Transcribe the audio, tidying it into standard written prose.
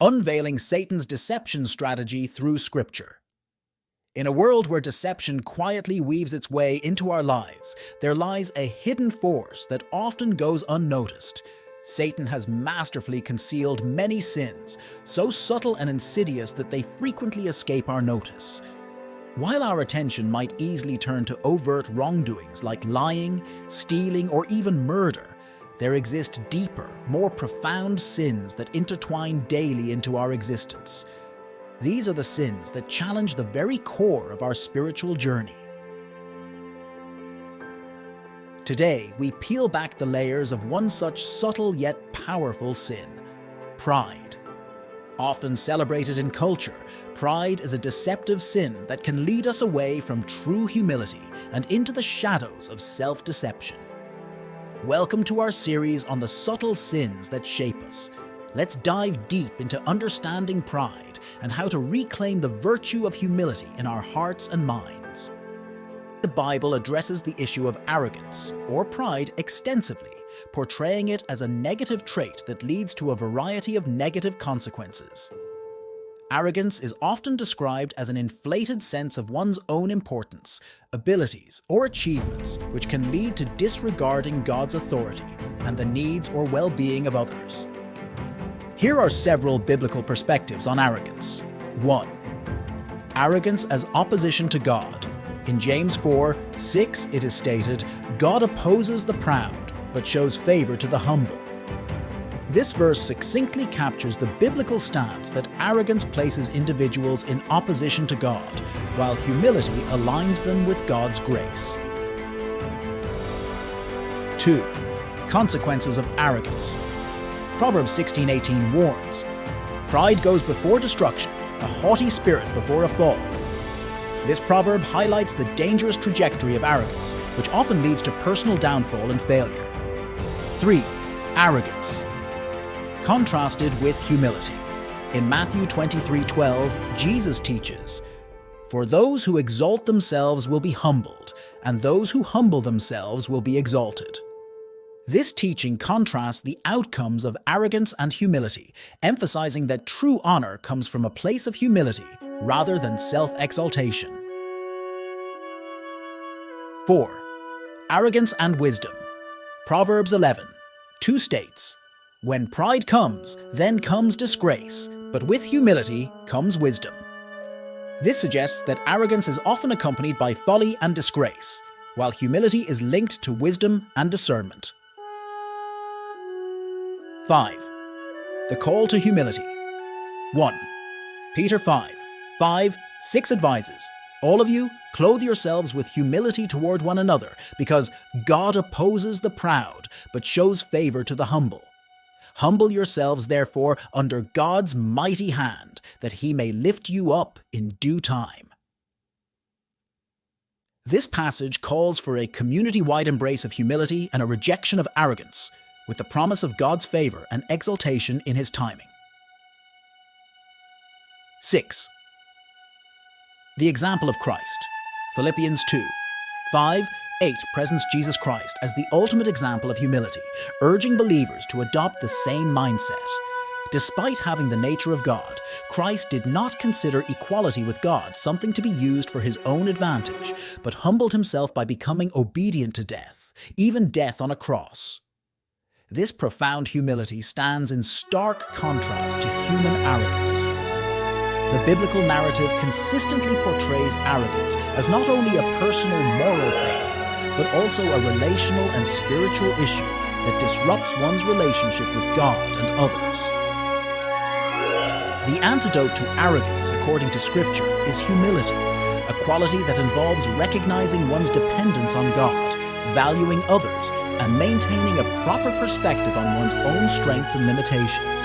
unveiling Satan's deception strategy through Scripture. In a world where deception quietly weaves its way into our lives, there lies a hidden force that often goes unnoticed. Satan has masterfully concealed many sins, so subtle and insidious that they frequently escape our notice. While our attention might easily turn to overt wrongdoings like lying, stealing, or even murder, there exist deeper, more profound sins that intertwine daily into our existence. These are the sins that challenge the very core of our spiritual journey. Today, we peel back the layers of one such subtle yet powerful sin: pride. Often celebrated in culture, pride is a deceptive sin that can lead us away from true humility and into the shadows of self-deception. Welcome to our series on the subtle sins that shape us. Let's dive deep into understanding pride and how to reclaim the virtue of humility in our hearts and minds. The Bible addresses the issue of arrogance, or pride, extensively, portraying it as a negative trait that leads to a variety of negative consequences. Arrogance is often described as an inflated sense of one's own importance, abilities, or achievements, which can lead to disregarding God's authority and the needs or well-being of others. Here are several biblical perspectives on arrogance. 1. Arrogance as opposition to God. In James 4:6 it is stated, "God opposes the proud, but shows favor to the humble." This verse succinctly captures the biblical stance that arrogance places individuals in opposition to God, while humility aligns them with God's grace. 2. Consequences of arrogance. Proverbs 16:18 warns, "Pride goes before destruction, a haughty spirit before a fall." This proverb highlights the dangerous trajectory of arrogance, which often leads to personal downfall and failure. 3. Arrogance contrasted with humility. In Matthew 23:12, Jesus teaches, "For those who exalt themselves will be humbled, and those who humble themselves will be exalted." This teaching contrasts the outcomes of arrogance and humility, emphasizing that true honor comes from a place of humility rather than self-exaltation. 4. Arrogance and wisdom. Proverbs 11:2 states, "When pride comes, then comes disgrace, but with humility comes wisdom." This suggests that arrogance is often accompanied by folly and disgrace, while humility is linked to wisdom and discernment. 5. The call to humility. 1. Peter 5:5-6 advises, "All of you, clothe yourselves with humility toward one another, because God opposes the proud, but shows favor to the humble. Humble yourselves, therefore, under God's mighty hand, that he may lift you up in due time." This passage calls for a community-wide embrace of humility and a rejection of arrogance, with the promise of God's favor and exaltation in his timing. 6. The example of Christ. Philippians 2:5-8 presents Jesus Christ as the ultimate example of humility, urging believers to adopt the same mindset. Despite having the nature of God, Christ did not consider equality with God something to be used for his own advantage, but humbled himself by becoming obedient to death, even death on a cross. This profound humility stands in stark contrast to human arrogance. The biblical narrative consistently portrays arrogance as not only a personal moral failing, but also a relational and spiritual issue that disrupts one's relationship with God and others. The antidote to arrogance, according to Scripture, is humility, a quality that involves recognizing one's dependence on God, valuing others, and maintaining a proper perspective on one's own strengths and limitations.